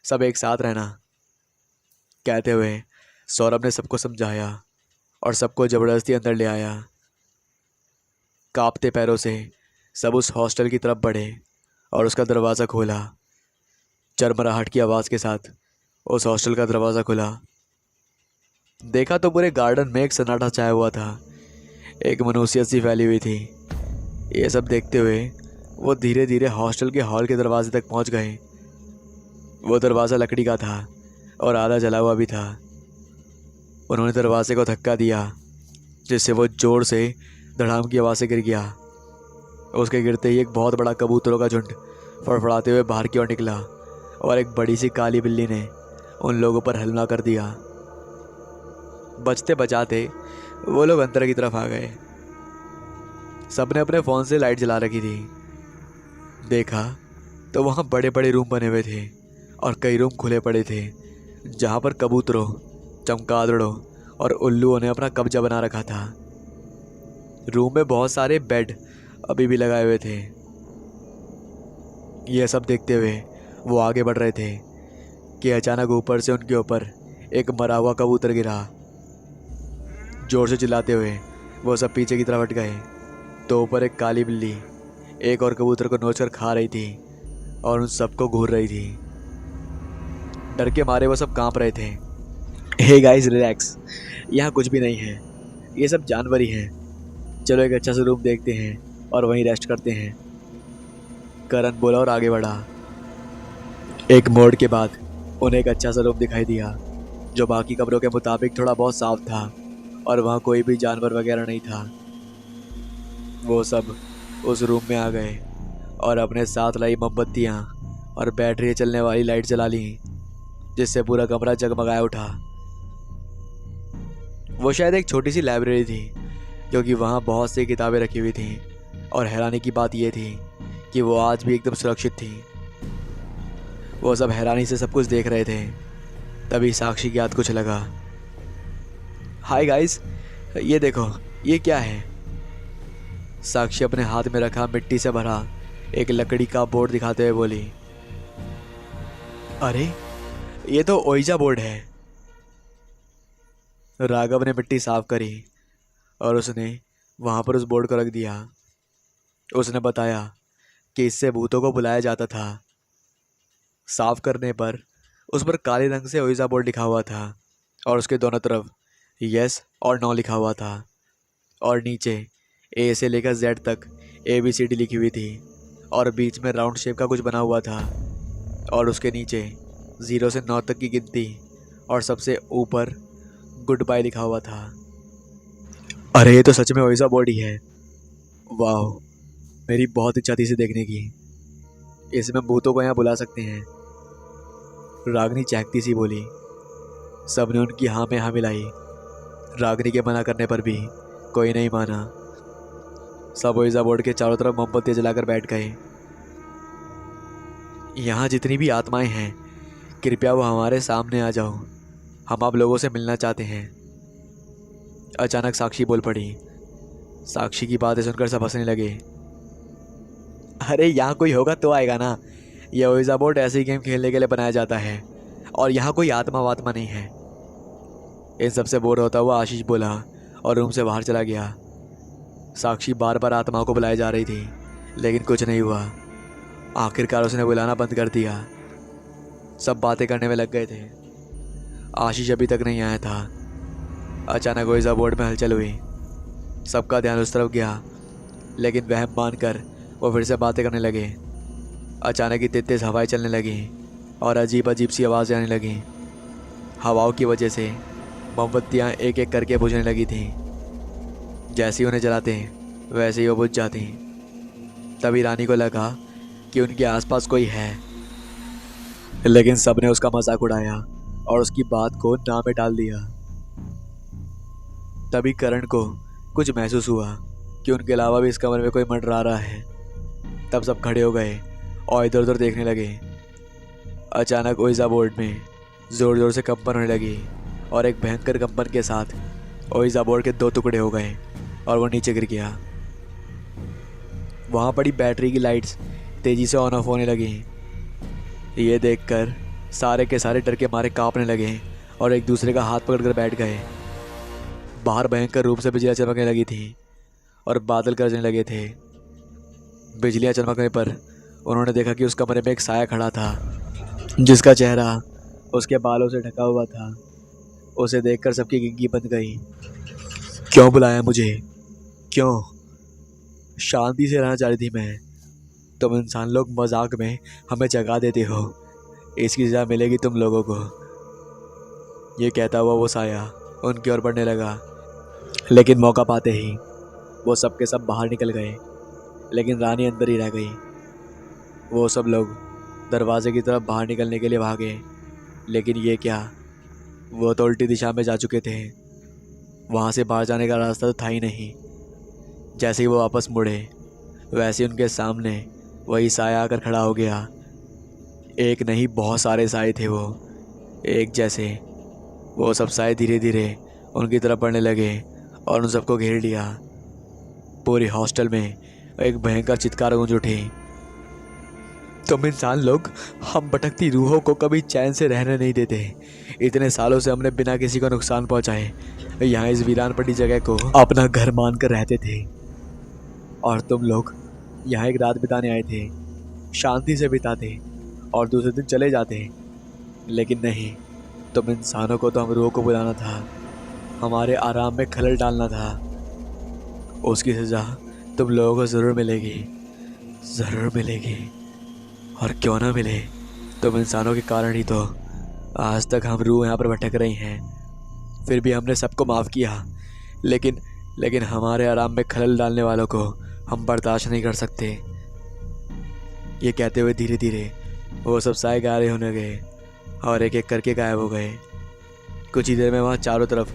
सब एक साथ रहना। कहते हुए सौरभ ने सबको समझाया और सबको ज़बरदस्ती अंदर ले आया। कांपते पैरों से सब उस हॉस्टल की तरफ बढ़े और उसका दरवाज़ा खोला। चरमराहट की आवाज़ के साथ उस हॉस्टल का दरवाज़ा खुला। देखा तो पूरे गार्डन में एक सन्नाटा छाया हुआ था। एक मनुष्यत सी फैली हुई थी। ये सब देखते हुए वो धीरे धीरे हॉस्टल के हॉल के दरवाजे तक पहुंच गए। वो दरवाज़ा लकड़ी का था और आधा जला हुआ भी था। उन्होंने दरवाजे को धक्का दिया जिससे वो जोर से धड़ाम की आवाज़ से गिर गया। उसके गिरते ही एक बहुत बड़ा कबूतरों का झुंड फड़फड़ाते हुए बाहर की ओर निकला और एक बड़ी सी काली बिल्ली ने उन लोगों पर हमला कर दिया। बचते बचाते वो लोग अंदर की तरफ आ गए। सबने अपने फ़ोन से लाइट जला रखी थी। देखा तो वहाँ बड़े बड़े रूम बने हुए थे और कई रूम खुले पड़े थे जहाँ पर कबूतरों, चमगादड़ों और उल्लुओं ने अपना कब्जा बना रखा था। रूम में बहुत सारे बेड अभी भी लगाए हुए थे। यह सब देखते हुए वो आगे बढ़ रहे थे कि अचानक ऊपर से उनके ऊपर एक मरा हुआ कबूतर गिरा। जोर से चिल्लाते हुए वो सब पीछे की तरफ हट गए तो ऊपर एक काली बिल्ली एक और कबूतर को नोच कर खा रही थी और उन सबको घूर रही थी। डर के मारे वो सब कांप रहे थे। हे गाइस रिलैक्स, यहाँ कुछ भी नहीं है, ये सब जानवर ही हैं। चलो एक अच्छा सा रूम देखते हैं और वहीं रेस्ट करते हैं, करण बोला और आगे बढ़ा। एक मोड़ के बाद उन्हें एक अच्छा सा रूम दिखाई दिया जो बाकी कमरों के मुताबिक थोड़ा बहुत साफ था और वहाँ कोई भी जानवर वगैरह नहीं था। वो सब उस रूम में आ गए और अपने साथ लाई मोमबत्तियाँ और बैटरी चलने वाली लाइट जला ली जिससे पूरा कमरा जगमगाया उठा। वो शायद एक छोटी सी लाइब्रेरी थी क्योंकि वहाँ बहुत सी किताबें रखी हुई थीं और हैरानी की बात यह थी कि वो आज भी एकदम सुरक्षित थी। वो सब हैरानी से सब कुछ देख रहे थे। तभी साक्षी के हाथ कुछ लगा। हाय गाइस, ये देखो, ये क्या है? साक्षी अपने हाथ में रखा मिट्टी से भरा एक लकड़ी का बोर्ड दिखाते हुए बोली, अरे ये तो ओइजा बोर्ड है। राघव ने मिट्टी साफ करी और उसने वहाँ पर उस बोर्ड को रख दिया। उसने बताया कि इससे भूतों को बुलाया जाता था। साफ करने पर उस पर काले रंग से ओइजा बोर्ड लिखा हुआ था और उसके दोनों तरफ यस और नो लिखा हुआ था और नीचे ए से लेकर जेड तक ABCD लिखी हुई थी और बीच में राउंड शेप का कुछ बना हुआ था और उसके नीचे 0 से 9 तक की गिनती और सबसे ऊपर गुड बाय लिखा हुआ था। अरे ये तो सच में ओइजा बोर्ड ही है। वाह, मेरी बहुत इच्छा थी इसे देखने की। इसमें भूतों को यहाँ बुला सकते हैं। रागनी चहकती सी बोली। सबने उनकी हाँ में हाँ मिलाई। रागनी के मना करने पर भी कोई नहीं माना। सब ओइजा बोर्ड के चारों तरफ मोमबत्ती जलाकर बैठ गए। यहाँ जितनी भी आत्माएं हैं, कृपया वो हमारे सामने आ जाओ, हम आप लोगों से मिलना चाहते हैं। अचानक साक्षी बोल पड़ी। साक्षी की बातें सुनकर सब हंसने लगे। अरे यहाँ कोई होगा तो आएगा ना, यह ओइजा बोर्ड ऐसे ही गेम खेलने के लिए बनाया जाता है और यहाँ कोई आत्मा वात्मा नहीं है। इन सबसे बोर होता हुआ आशीष बोला और रूम से बाहर चला गया। साक्षी बार बार आत्माओं को बुलाई जा रही थी लेकिन कुछ नहीं हुआ। आखिरकार उसने बुलाना बंद कर दिया। सब बातें करने में लग गए थे। आशीष अभी तक नहीं आया था। अचानक ओइजा बोर्ड में हलचल हुई। सबका ध्यान उस तरफ गया लेकिन वहम मानकर वो फिर से बातें करने लगे। अचानक ही तेज तेज हवाएं चलने लगीं और अजीब अजीब सी आवाज़ें आने लगीं। हवाओं की वजह से मोमबत्तियाँ एक एक करके बुझने लगी थीं। जैसे ही उन्हें जलाते वैसे ही वो बुझ जाती। तभी रानी को लगा कि उनके आसपास कोई है, लेकिन सबने उसका मजाक उड़ाया और उसकी बात को ना में डाल दिया। तभी करण को कुछ महसूस हुआ कि उनके अलावा भी इस कमरे में कोई मंडरा रहा है। तब सब खड़े हो गए और इधर उधर देखने लगे। अचानक ओइजा बोर्ड में ज़ोर ज़ोर से कंपन होने लगी और एक भयंकर कंपन के साथ ओइजा बोर्ड के 2 टुकड़े हो गए और वो नीचे गिर गया। वहाँ पड़ी बैटरी की लाइट्स तेज़ी से ऑन ऑफ होने लगी। ये देखकर सारे के सारे डर के मारे कांपने लगे और एक दूसरे का हाथ पकड़कर बैठ गए। बाहर भयंकर रूप से बिजलियाँ चमकने लगी थी और बादल गरजने लगे थे। बिजलियाँ चमकने पर उन्होंने देखा कि उस कमरे में एक साया खड़ा था जिसका चेहरा उसके बालों से ढका हुआ था। उसे देखकर सबकी गिंगी बंद गई। क्यों बुलाया मुझे? क्यों? शांति से रहना चाह रही थी मैं। तुम इंसान लोग मजाक में हमें जगा देते हो, इसकी सजा मिलेगी तुम लोगों को। ये कहता हुआ वो साया उनकी ओर बढ़ने लगा, लेकिन मौका पाते ही वो सब के सब बाहर निकल गए, लेकिन रानी अंदर ही रह गई। वो सब लोग दरवाजे की तरफ बाहर निकलने के लिए भागे, लेकिन ये क्या, वो तो उल्टी दिशा में जा चुके थे। वहाँ से बाहर जाने का रास्ता तो था ही नहीं। जैसे ही वो वापस मुड़े, वैसे ही उनके सामने वही साया आकर खड़ा हो गया। एक नहीं, बहुत सारे साए थे वो, एक जैसे। वो सब साए धीरे धीरे उनकी तरफ बढ़ने लगे और उन सबको घेर लिया। पूरी हॉस्टल में एक भयंकर चित्कार गूंज उठी। तुम इंसान लोग हम भटकती रूहों को कभी चैन से रहने नहीं देते। इतने सालों से हमने बिना किसी को नुकसान पहुंचाए यहाँ इस वीरान पड़ी जगह को अपना घर मानकर रहते थे, और तुम लोग यहाँ एक रात बिताने आए थे। शांति से बिताते और दूसरे दिन चले जाते, लेकिन नहीं, तुम इंसानों को तो हम रूहों को बुलाना था, हमारे आराम में खलल डालना था। उसकी सज़ा तुम लोगों को ज़रूर मिलेगी, ज़रूर मिलेगी। और क्यों ना मिले, तुम इंसानों के कारण ही तो आज तक हम रूह यहाँ पर भटक रही हैं। फिर भी हमने सबको माफ़ किया, लेकिन लेकिन हमारे आराम में खलल डालने वालों को हम बर्दाश्त नहीं कर सकते। ये कहते हुए धीरे धीरे वो सब साए गायब होने गए और एक एक करके गायब हो गए। कुछ ही देर में वहाँ चारों तरफ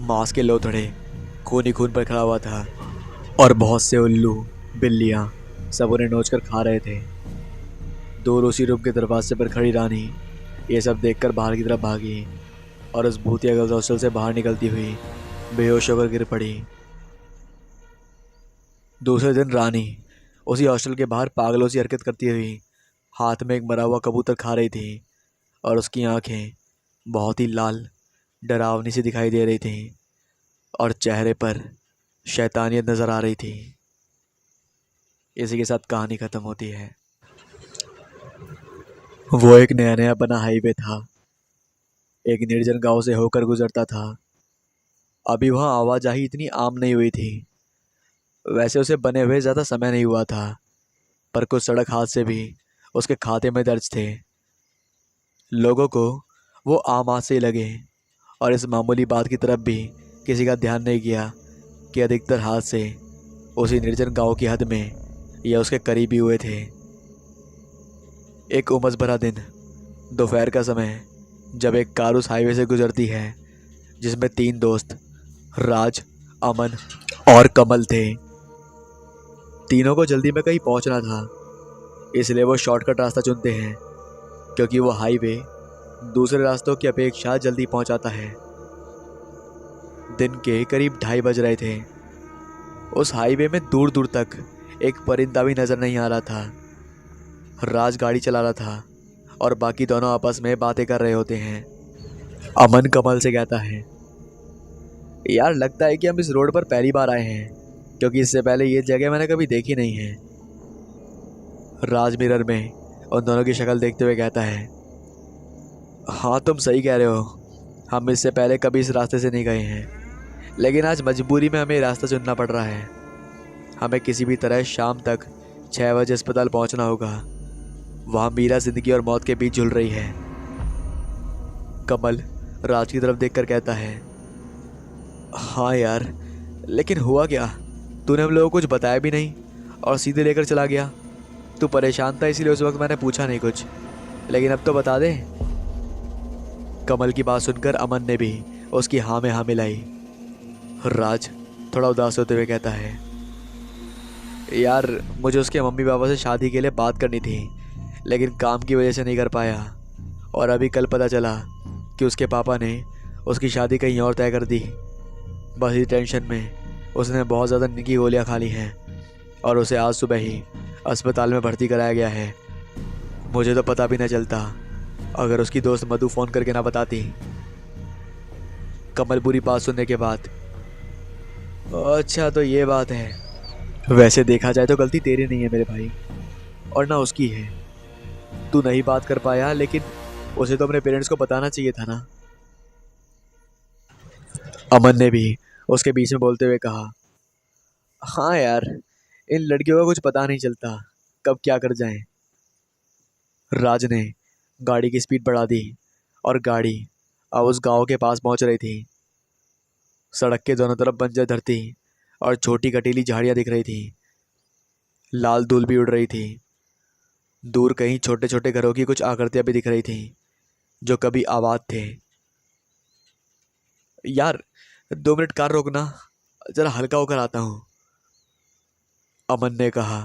मांस के लोथड़े खून ही खून पर खड़ा हुआ था, और बहुत से उल्लू बिल्लियाँ सब उन्हें नोच कर खा रहे थे। दूर उसी रूम के दरवाजे पर खड़ी रानी ये सब देखकर बाहर की तरफ भागी और उस भूतिया गर्ल्स हॉस्टल से बाहर निकलती हुई बेहोश होकर गिर पड़ी। दूसरे दिन रानी उसी हॉस्टल के बाहर पागलों सी हरकत करती हुई हाथ में एक मरा हुआ कबूतर खा रही थी, और उसकी आंखें बहुत ही लाल डरावनी सी दिखाई दे रही थीं और चेहरे पर शैतानियत नज़र आ रही थी। इसी के साथ कहानी ख़त्म होती है। वो एक नया नया बना हाईवे था, एक निर्जन गांव से होकर गुजरता था। अभी वहाँ आवाजाही इतनी आम नहीं हुई थी। वैसे उसे बने हुए ज़्यादा समय नहीं हुआ था, पर कुछ सड़क हादसे भी उसके खाते में दर्ज थे। लोगों को वो आम हादसे ही लगे, और इस मामूली बात की तरफ भी किसी का ध्यान नहीं किया कि अधिकतर हादसे उसी निर्जन गांव की हद में या उसके करीब ही हुए थे। एक उमस भरा दिन, दोपहर का समय, जब एक कार उस हाईवे से गुजरती है जिसमें 3 दोस्त राज, अमन और कमल थे। तीनों को जल्दी में कहीं पहुंचना था, इसलिए वो शॉर्टकट रास्ता चुनते हैं, क्योंकि वो हाईवे दूसरे रास्तों की अपेक्षा जल्दी पहुंचाता है। दिन के करीब 2:30 बज रहे थे। उस हाईवे में दूर दूर तक एक परिंदा भी नजर नहीं आ रहा था। राज गाड़ी चला रहा था और बाकी दोनों आपस में बातें कर रहे होते हैं। अमन कमल से कहता है, यार लगता है कि हम इस रोड पर पहली बार आए हैं, क्योंकि इससे पहले ये जगह मैंने कभी देखी नहीं है। राज मिरर में उन दोनों की शक्ल देखते हुए कहता है, हाँ तुम सही कह रहे हो, हम इससे पहले कभी इस रास्ते से नहीं गए हैं, लेकिन आज मजबूरी में हमें रास्ता चुनना पड़ रहा है। हमें किसी भी तरह शाम तक 6 बजे अस्पताल पहुंचना होगा। वहाँ मीरा जिंदगी और मौत के बीच झुल रही है। कमल राज की तरफ देखकर कहता है, हाँ यार, लेकिन हुआ क्या? तूने हम लोगों को कुछ बताया भी नहीं और सीधे लेकर चला गया। तू परेशान था इसलिए उस वक्त मैंने पूछा नहीं कुछ, लेकिन अब तो बता दे। कमल की बात सुनकर अमन ने भी उसकी हाँ में हाँ मिलाई। राज थोड़ा उदास होते हुए कहता है, यार मुझे उसके मम्मी पापा से शादी के लिए बात करनी थी, लेकिन काम की वजह से नहीं कर पाया, और अभी कल पता चला कि उसके पापा ने उसकी शादी कहीं और तय कर दी। बस इस टेंशन में उसने बहुत ज़्यादा नींद की गोलियाँ खा ली हैं और उसे आज सुबह ही अस्पताल में भर्ती कराया गया है। मुझे तो पता भी न चलता अगर उसकी दोस्त मधु फ़ोन करके ना बताती। कमल बुरी बात सुनने के बाद, अच्छा तो ये बात है। वैसे देखा जाए तो गलती तेरी नहीं है मेरे भाई, और ना उसकी है। तू नहीं बात कर पाया, लेकिन उसे तो अपने पेरेंट्स को बताना चाहिए था ना। अमन ने भी उसके बीच में बोलते हुए कहा, हाँ यार, इन लड़कियों का कुछ पता नहीं चलता कब क्या कर जाएं। राज ने गाड़ी की स्पीड बढ़ा दी और गाड़ी अब उस गांव के पास पहुंच रही थी। सड़क के दोनों तरफ बंजर धरती और छोटी कटीली झाड़ियां दिख रही थी। लाल धूल भी उड़ रही थी। दूर कहीं छोटे छोटे घरों की कुछ आकृतियां भी दिख रही थीं जो कभी आबाद थे। यार, 2 मिनट कार रोकना, जरा हल्का होकर आता हूँ, अमन ने कहा।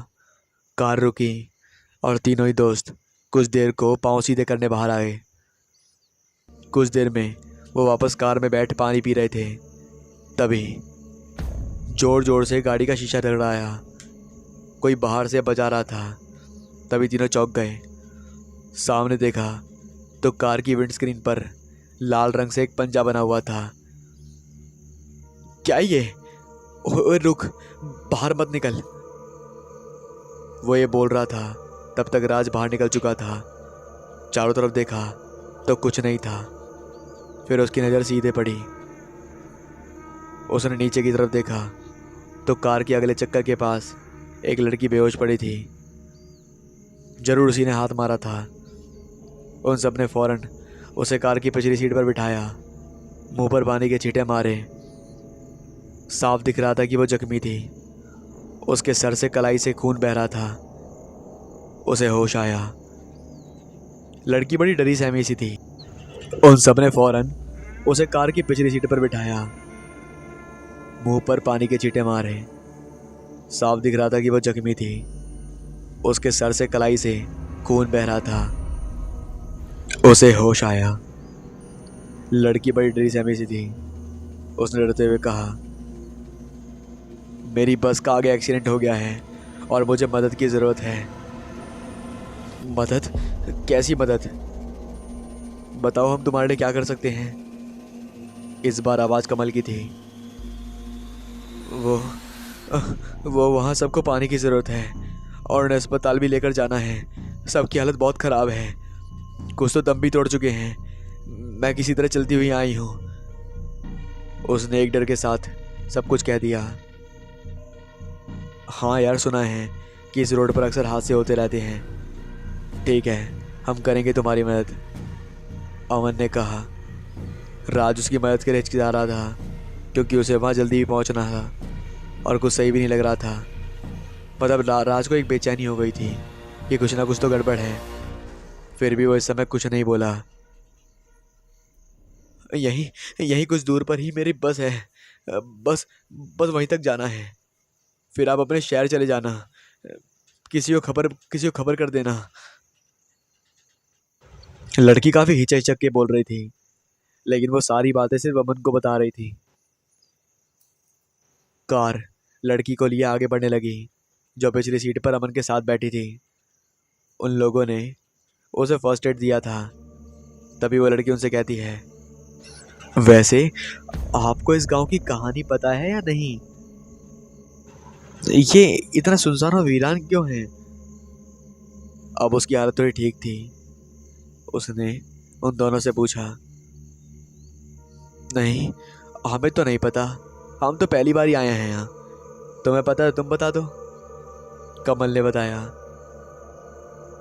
कार रुकी और तीनों ही दोस्त कुछ देर को पांव सीधे करने बाहर आए। कुछ देर में वो वापस कार में बैठ पानी पी रहे थे। तभी जोर जोर से गाड़ी का शीशा टकराया। कोई बाहर से बजा रहा था। तभी तीनों चौंक गए। सामने देखा तो कार की विंडस्क्रीन पर लाल रंग से एक पंजा बना हुआ था। क्या ये? ओए रुक, बाहर मत निकल, वो ये बोल रहा था। तब तक राज बाहर निकल चुका था। चारों तरफ देखा तो कुछ नहीं था। फिर उसकी नज़र सीधे पड़ी। उसने नीचे की तरफ देखा तो कार के अगले चक्कर के पास एक लड़की बेहोश पड़ी थी। जरूर उसी ने हाथ मारा था। उन सब ने फौरन उसे कार की पिछली सीट पर बिठाया, मुंह पर पानी के छींटे मारे। साफ दिख रहा था कि वो जख्मी थी। उसके सर से कलाई से खून बह रहा था। उसे होश आया। लड़की बड़ी डरी सहमी सी थी। उन सब ने फौरन उसे कार की पिछली सीट पर बिठाया, मुंह पर पानी के छींटे मारे। साफ दिख रहा था कि वो जख्मी थी। उसके सर से कलाई से खून बह रहा था। उसे होश आया। लड़की बड़ी डरी सहमी सी थी। उसने डरते हुए कहा, मेरी बस का आगे एक्सीडेंट हो गया है और मुझे मदद की ज़रूरत है। मदद? कैसी मदद? बताओ, हम तुम्हारे लिए क्या कर सकते हैं। इस बार आवाज़ कमल की थी। वो वहाँ सबको पानी की ज़रूरत है और उन्हें अस्पताल भी लेकर जाना है। सबकी हालत बहुत ख़राब है। कुछ तो दम भी तोड़ चुके हैं। मैं किसी तरह चलती हुई आई हूँ। उसने एक डर के साथ सब कुछ कह दिया। हाँ यार, सुना है कि इस रोड पर अक्सर हादसे होते रहते हैं। ठीक है, हम करेंगे तुम्हारी मदद, अमन ने कहा। राज उसकी मदद के लिए हिचकिचा रहा था क्योंकि उसे वहाँ जल्दी भी पहुँचना था और कुछ सही भी नहीं लग रहा था। मतलब राज को एक बेचैनी हो गई थी कि कुछ ना कुछ तो गड़बड़ है। फिर भी वो इस समय कुछ नहीं बोला। यहीं कुछ दूर पर ही मेरी बस है। बस बस वहीं तक जाना है। फिर आप अपने शहर चले जाना। किसी को खबर कर देना। लड़की काफ़ी हिचक के बोल रही थी, लेकिन वो सारी बातें सिर्फ अमन को बता रही थी। कार लड़की को लिए आगे बढ़ने लगी, जो पिछली सीट पर अमन के साथ बैठी थी। उन लोगों ने उसे फर्स्ट एड दिया था। तभी वो लड़की उनसे कहती है, वैसे आपको इस गांव की कहानी पता है या नहीं? ये इतना सुनसान और वीरान क्यों है? अब उसकी हालत थोड़ी ठीक थी। उसने उन दोनों से पूछा। नहीं, हमें तो नहीं पता। हम तो पहली बार ही आए हैं यहाँ। तुम्हें पता है? तुम बता दो, कमल ने बताया।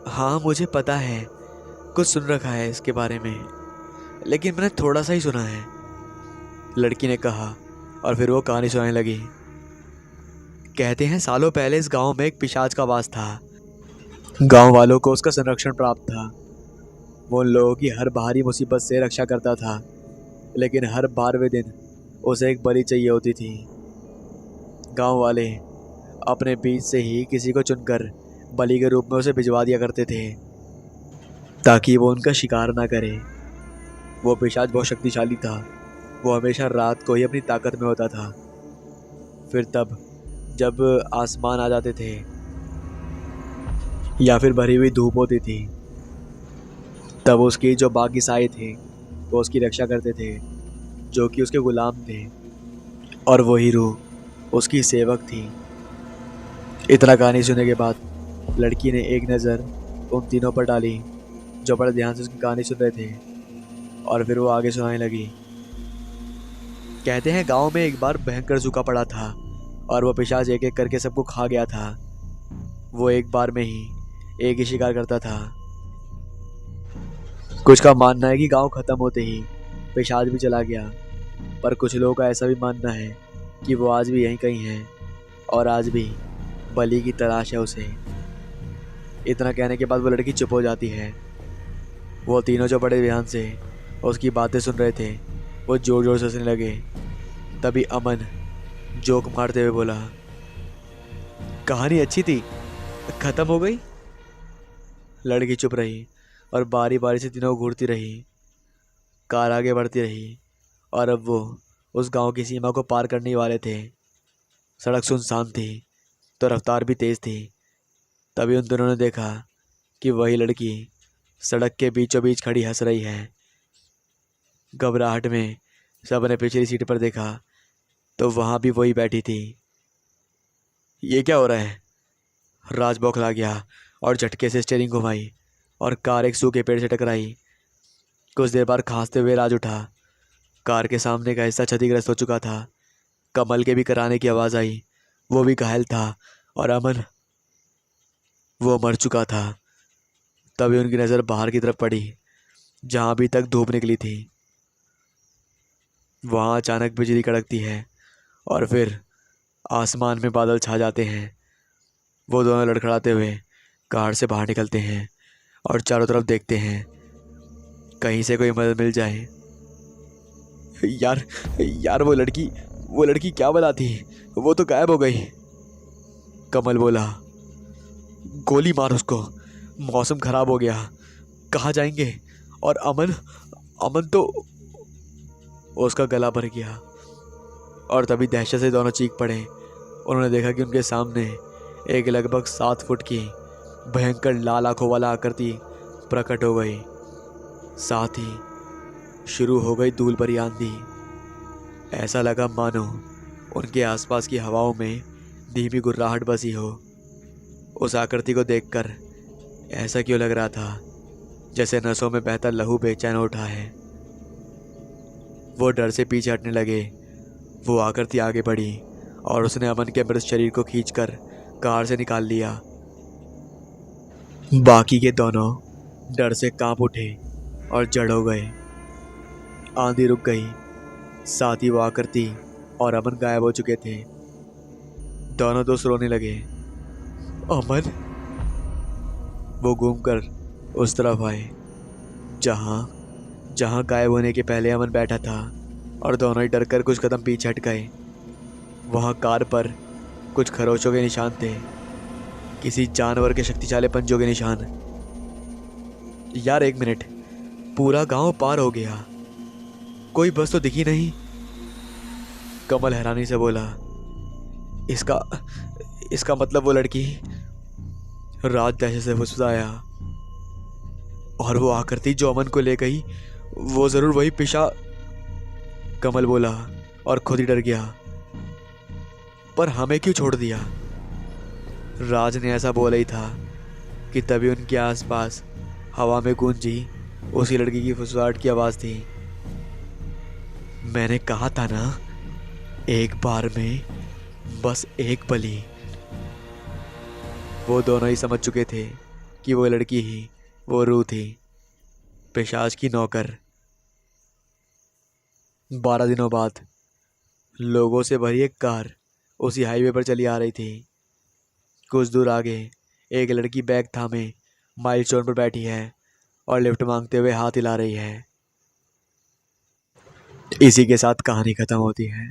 हाँ, मुझे पता है, कुछ सुन रखा है इसके बारे में, लेकिन मैंने थोड़ा सा ही सुना है, लड़की ने कहा। और फिर वो कहानी सुनाने लगी। कहते हैं सालों पहले इस गांव में एक पिशाच का वास था। गांव वालों को उसका संरक्षण प्राप्त था। वो उन लोगों की हर बाहरी मुसीबत से रक्षा करता था, लेकिन हर 12वें दिन उसे एक बलि चाहिए होती थी। गांव वाले अपने बीच से ही किसी को चुनकर बलि के रूप में उसे भिजवा दिया करते थे, ताकि वो उनका शिकार ना करे। वो पिशाच बहुत शक्तिशाली था। वो हमेशा रात को ही अपनी ताकत में होता था। फिर तब जब आसमान आ जाते थे या फिर भरी हुई धूप होती थी, तब उसकी जो बाकी साए थे वो उसकी रक्षा करते थे, जो कि उसके गुलाम थे, और वही रूह उसकी सेवक थी। इतना कहानी सुनने के बाद लड़की ने एक नज़र उन तीनों पर डाली जो बड़े ध्यान से उसकी कहानी सुन रहे थे, और फिर वो आगे सुनाने लगी। कहते हैं गांव में एक बार भयंकर सूखा पड़ा था और वो पिशाच एक एक करके सबको खा गया था। वो एक बार में ही एक ही शिकार करता था। कुछ का मानना है कि गांव खत्म होते ही पिशाच भी चला गया, पर कुछ लोगों का ऐसा भी मानना है कि वो आज भी यहीं कहीं है और आज भी बलि की तलाश है उसे। इतना कहने के बाद वो लड़की चुप हो जाती है। वो तीनों जो बड़े ध्यान से उसकी बातें सुन रहे थे वो जोर जोर से हंसने लगे। तभी अमन जोक मारते हुए बोला, कहानी अच्छी थी, खत्म हो गई। लड़की चुप रही और बारी बारी से तीनों को घूरती रही। कार आगे बढ़ती रही और अब वो उस गांव की सीमा को पार करने वाले थे। सड़क सुनसान थी तो रफ्तार भी तेज थी। तभी उन दोनों ने देखा कि वही लड़की सड़क के बीचों बीच खड़ी हंस रही है। घबराहट में सबने पिछली सीट पर देखा तो वहां भी वही बैठी थी। ये क्या हो रहा है? राज बौखला गया और झटके से स्टीयरिंग घुमाई और कार एक सूखे पेड़ से टकराई। कुछ देर बाद खांसते हुए राज उठा। कार के सामने का हिस्सा क्षतिग्रस्त हो चुका था। कमल के भी कराने की आवाज़ आई। वो भी घायल था और अमन, वो मर चुका था। तभी उनकी नज़र बाहर की तरफ पड़ी जहाँ अभी तक धूप निकली थी। वहाँ अचानक बिजली कड़कती है और फिर आसमान में बादल छा जाते हैं। वो दोनों लड़खड़ाते हुए कार से बाहर निकलते हैं और चारों तरफ देखते हैं, कहीं से कोई मदद मिल जाए। यार यार वो लड़की क्या बला थी, वो तो गायब हो गई। कमल बोला, गोली मार उसको, मौसम खराब हो गया, कहाँ जाएंगे? और अमन, अमन तो। उसका गला भर गया और तभी दहशत से दोनों चीख पड़े। उन्होंने देखा कि उनके सामने एक लगभग 7 फुट की भयंकर लाल आंखों वाला आकृति प्रकट हो गई। साथ ही शुरू हो गई धूल भरी आंधी। ऐसा लगा मानो उनके आसपास की हवाओं में धीमी गुर्राहट बसी हो। उस आकृति को देखकर ऐसा क्यों लग रहा था जैसे नसों में बहता लहू बेचैन उठा है। वो डर से पीछे हटने लगे। वो आकृति आगे बढ़ी और उसने अमन के मृत शरीर को खींचकर कार से निकाल लिया। बाकी के दोनों डर से कांप उठे और जड़ हो गए। आंधी रुक गई, साथ ही वो आकृति और अमन गायब हो चुके थे। दोनों दोस्त रोने लगे। अमन। वो घूमकर उस तरफ आए जहाँ जहाँ गायब होने के पहले अमन बैठा था और दोनों ही डरकर कुछ कदम पीछे हट गए। वहाँ कार पर कुछ खरोचों के निशान थे, किसी जानवर के शक्तिशाली पंजों के निशान। यार एक मिनट, पूरा गांव पार हो गया, कोई बस तो दिखी नहीं। कमल हैरानी से बोला, इसका मतलब वो लड़की। राज दहशत से फुसफुसाया, और वो आकृति जो अमन को ले गई वो जरूर वही पिशा। कमल बोला और खुद ही डर गया, पर हमें क्यों छोड़ दिया? राज ने ऐसा बोला ही था कि तभी उनके आसपास हवा में गूंजी उसी लड़की की फुसफुसाहट की आवाज थी। मैंने कहा था ना, एक बार में बस एक बलि। वो दोनों ही समझ चुके थे कि वो लड़की ही वो रूह थी, पिशाच की नौकर। 12 दिनों बाद लोगों से भरी एक कार उसी हाईवे पर चली आ रही थी। कुछ दूर आगे एक लड़की बैग थामे माइलस्टोन पर बैठी है और लिफ्ट मांगते हुए हाथ हिला रही है। इसी के साथ कहानी खत्म होती है।